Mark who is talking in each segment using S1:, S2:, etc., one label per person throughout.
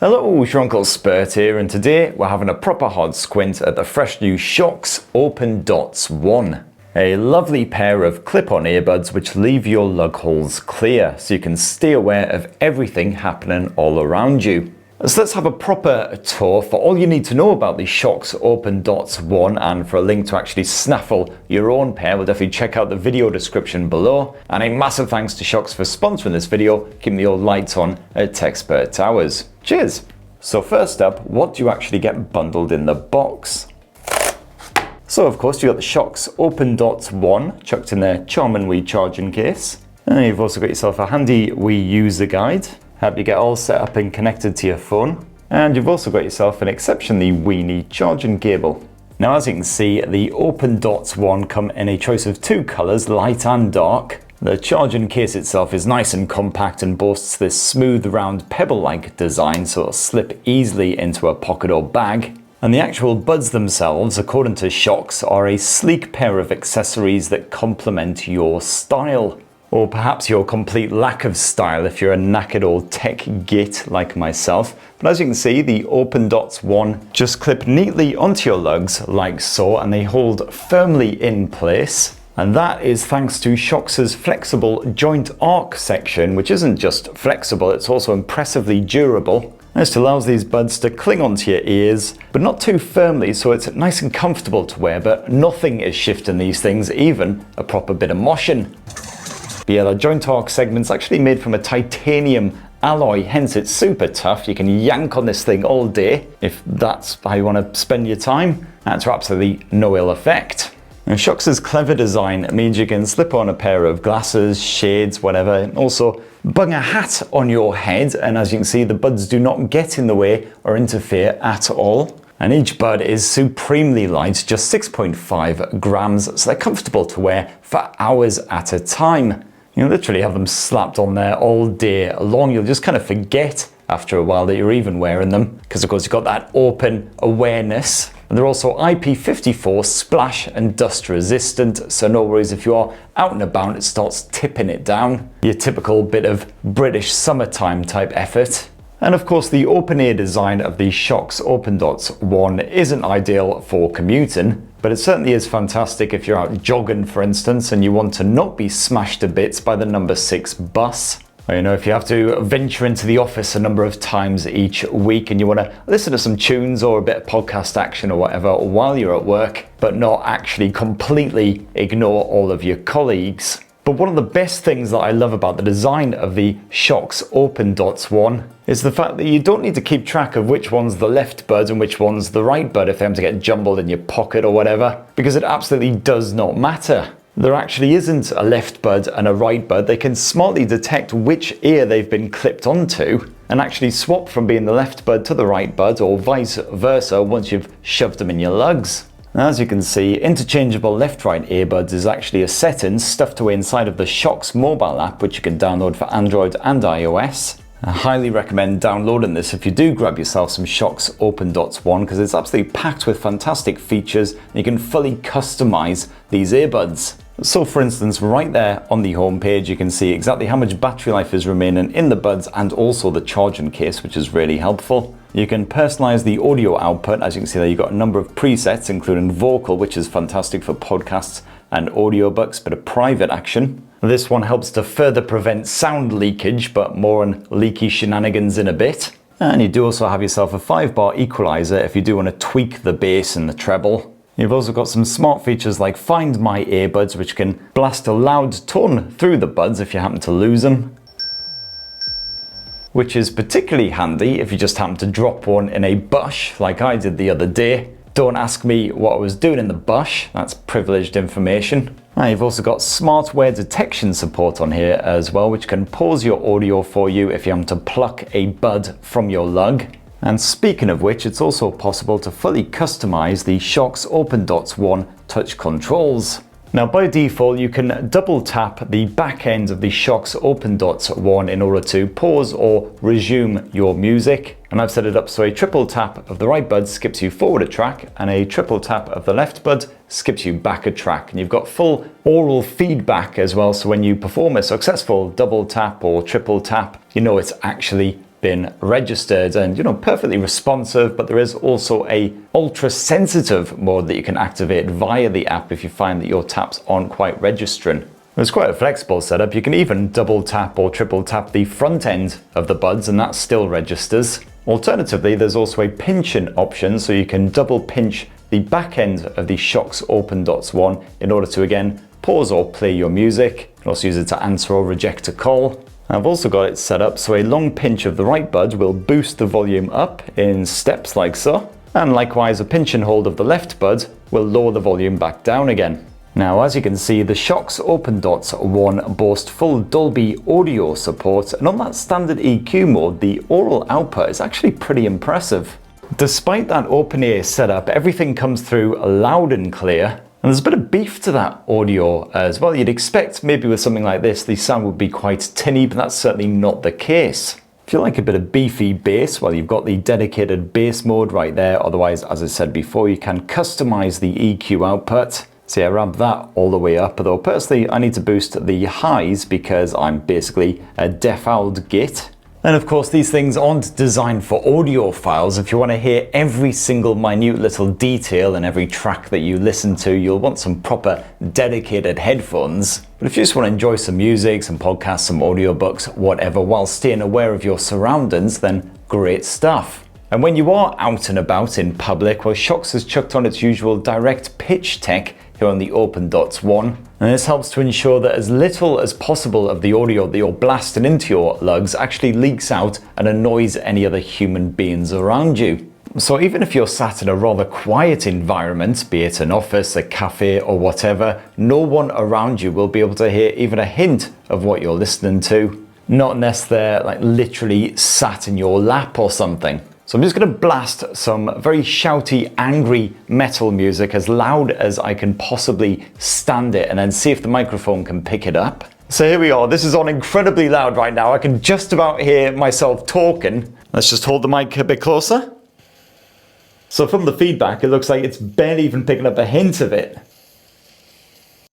S1: Hello, your Uncle Spurt here, and today we're having a proper hard squint at the fresh new Shokz Opendots One. A lovely pair of clip-on earbuds which leave your lug holes clear, so you can stay aware of everything happening all around you. So let's have a proper tour. For all you need to know about the Shokz Opendots One and for a link to actually snaffle your own pair, we'll definitely check out the video description below. And a massive thanks to Shokz for sponsoring this video, keeping the old lights on at Techspert Towers. Cheers! So first up, what do you actually get bundled in the box? So of course you got the Shokz Opendots One chucked in their charming wee charging case. And you've also got yourself a handy wee user guide. Help you get all set up and connected to your phone. And you've also got yourself an exceptionally weeny charging cable. Now as you can see, the Opendots One come in a choice of two colours, light and dark. The charging case itself is nice and compact and boasts this smooth round pebble-like design, so it'll slip easily into a pocket or bag. And the actual buds themselves, according to Shokz, are a sleek pair of accessories that complement your style. Or perhaps your complete lack of style if you're a knackered old tech git like myself. But as you can see, the Opendots One just clip neatly onto your lugs like so, and they hold firmly in place. And that is thanks to Shokz's flexible joint arc section, which isn't just flexible, it's also impressively durable. This allows these buds to cling onto your ears, but not too firmly, so it's nice and comfortable to wear, but nothing is shifting these things, even a proper bit of motion. But yeah, the joint arc segment's actually made from a titanium alloy, hence it's super tough. You can yank on this thing all day if that's how you want to spend your time. That's for absolutely no ill effect. Now, Shokz's clever design means you can slip on a pair of glasses, shades, whatever, and also bung a hat on your head, and as you can see, the buds do not get in the way or interfere at all. And each bud is supremely light, just 6.5 grams, so they're comfortable to wear for hours at a time. You literally have them slapped on there all day long. You'll just kind of forget after a while that you're even wearing them, because of course you've got that open awareness. And they're also IP54 splash and dust resistant, so no worries if you are out and about, it starts tipping it down. Your typical bit of British summertime type effort. And of course the open ear design of the Shokz Opendots One isn't ideal for commuting, but it certainly is fantastic if you're out jogging, for instance, and you want to not be smashed to bits by the number 6 bus. Or, you know, if you have to venture into the office a number of times each week and you want to listen to some tunes or a bit of podcast action or whatever while you're at work, but not actually completely ignore all of your colleagues. But one of the best things that I love about the design of the Shokz Opendots One is the fact that you don't need to keep track of which one's the left bud and which one's the right bud if they happen to get jumbled in your pocket or whatever, because it absolutely does not matter. There actually isn't a left bud and a right bud. They can smartly detect which ear they've been clipped onto and actually swap from being the left bud to the right bud or vice versa once you've shoved them in your lugs. Now, as you can see, interchangeable left-right earbuds is actually a setting stuffed away inside of the Shokz mobile app, which you can download for Android and iOS. I highly recommend downloading this if you do grab yourself some Shokz Opendots One, because it's absolutely packed with fantastic features and you can fully customize these earbuds. So for instance, right there on the home page, you can see exactly how much battery life is remaining in the buds and also the charging case, which is really helpful. You can personalize the audio output. As you can see there, you've got a number of presets, including vocal, which is fantastic for podcasts and audiobooks, but a private action. This one helps to further prevent sound leakage, but more on leaky shenanigans in a bit. And you do also have yourself a 5-bar equalizer if you do want to tweak the bass and the treble. You've also got some smart features like Find My Earbuds, which can blast a loud tone through the buds if you happen to lose them, which is particularly handy if you just happen to drop one in a bush like I did the other day. Don't ask me what I was doing in the bush, that's privileged information. Now, you've also got smart wear detection support on here as well, which can pause your audio for you if you happen to pluck a bud from your lug. And speaking of which, it's also possible to fully customize the Shokz Opendots One touch controls. Now by default, you can double tap the back end of the Shokz Opendots One in order to pause or resume your music. And I've set it up so a triple tap of the right bud skips you forward a track and a triple tap of the left bud skips you back a track. And you've got full aural feedback as well, so when you perform a successful double tap or triple tap, you know it's actually been registered and, perfectly responsive, but there is also a ultra sensitive mode that you can activate via the app if you find that your taps aren't quite registering. It's quite a flexible setup. You can even double tap or triple tap the front end of the buds and that still registers. Alternatively, there's also a pinching option, so you can double pinch the back end of the Shokz Opendots One in order to again pause or play your music. You can also use it to answer or reject a call. I've also got it set up so a long pinch of the right bud will boost the volume up in steps like so, and likewise a pinch and hold of the left bud will lower the volume back down again. Now, as you can see, the Shokz Opendots One boast full Dolby audio support, and on that standard EQ mode, the aural output is actually pretty impressive. Despite that open-ear setup, everything comes through loud and clear, and there's a bit of beef to that audio as well. You'd expect maybe with something like this, the sound would be quite tinny, but that's certainly not the case. If you like a bit of beefy bass, well, you've got the dedicated bass mode right there. Otherwise, as I said before, you can customize the EQ output. So yeah, ramp that all the way up, although personally I need to boost the highs because I'm basically a deaf-owled git. And of course, these things aren't designed for audiophiles. If you want to hear every single minute little detail in every track that you listen to, you'll want some proper dedicated headphones. But if you just want to enjoy some music, some podcasts, some audiobooks, whatever, while staying aware of your surroundings, then great stuff. And when you are out and about in public, well, Shokz has chucked on its usual DirectPitch tech here on the Opendots One. And this helps to ensure that as little as possible of the audio that you're blasting into your lugs actually leaks out and annoys any other human beings around you. So even if you're sat in a rather quiet environment, be it an office, a cafe or whatever, no one around you will be able to hear even a hint of what you're listening to. Not unless they're like literally sat in your lap or something. So I'm just going to blast some very shouty, angry metal music as loud as I can possibly stand it and then see if the microphone can pick it up. So here we are. This is on incredibly loud right now. I can just about hear myself talking. Let's just hold the mic a bit closer. So from the feedback, it looks like it's barely even picking up a hint of it.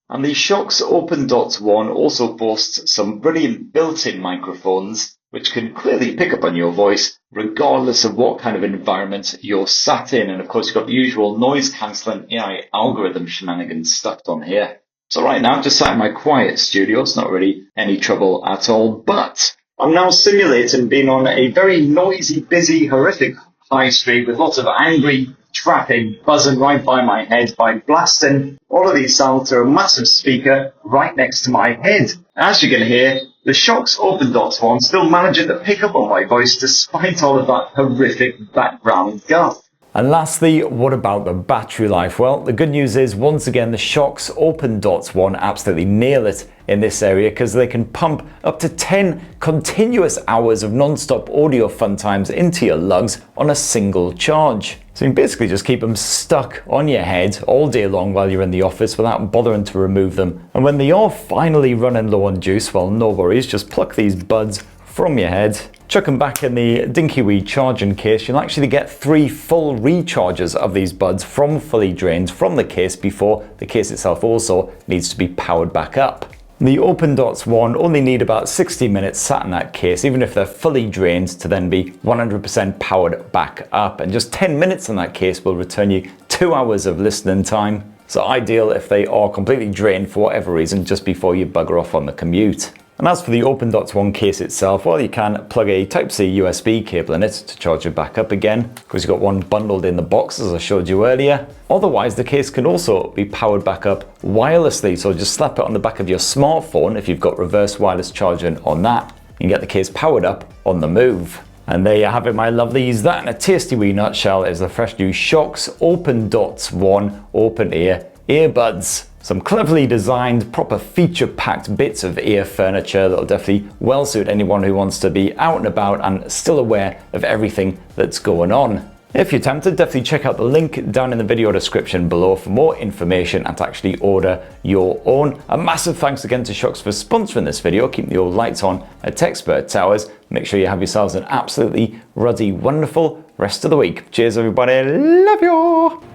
S1: And the Shokz Opendots One also boasts some brilliant built-in microphones which can clearly pick up on your voice regardless of what kind of environment you're sat in. And of course, you've got the usual noise-cancelling AI algorithm shenanigans stuffed on here. So right now, I'm just sat in my quiet studio. It's not really any trouble at all, but I'm now simulating being on a very noisy, busy, horrific high street with lots of angry traffic buzzing right by my head by blasting all of these sounds through a massive speaker right next to my head. As you can hear, the Shokz Opendots One still managing to pick up on my voice despite all of that horrific background guff. And lastly, what about the battery life? Well, the good news is, once again, the Shokz Opendots One absolutely nail it in this area because they can pump up to 10 continuous hours of non-stop audio fun times into your lugs on a single charge. So you can basically just keep them stuck on your head all day long while you're in the office without bothering to remove them. And when they are finally running low on juice, well, no worries, just pluck these buds from your head, chuck them back in the dinky wee charging case. You'll actually get 3 full recharges of these buds from fully drained from the case before the case itself also needs to be powered back up. The Opendots One only need about 60 minutes sat in that case, even if they're fully drained, to then be 100% powered back up. And just 10 minutes in that case will return you 2 hours of listening time. So ideal if they are completely drained for whatever reason just before you bugger off on the commute. And as for the Opendots One case itself, well, you can plug a Type-C USB cable in it to charge it back up again, because you've got one bundled in the box as I showed you earlier. Otherwise, the case can also be powered back up wirelessly, so just slap it on the back of your smartphone if you've got reverse wireless charging on that. You can get the case powered up on the move. And there you have it, my lovelies. That in a tasty wee nutshell is the fresh new Shokz Opendots One open ear earbuds. Some cleverly designed, proper feature-packed bits of ear furniture that'll definitely well suit anyone who wants to be out and about and still aware of everything that's going on. If you're tempted, definitely check out the link down in the video description below for more information and to actually order your own. A massive thanks again to Shokz for sponsoring this video, keeping the old lights on at Techspert Towers. Make sure you have yourselves an absolutely ruddy, wonderful rest of the week. Cheers everybody, love you!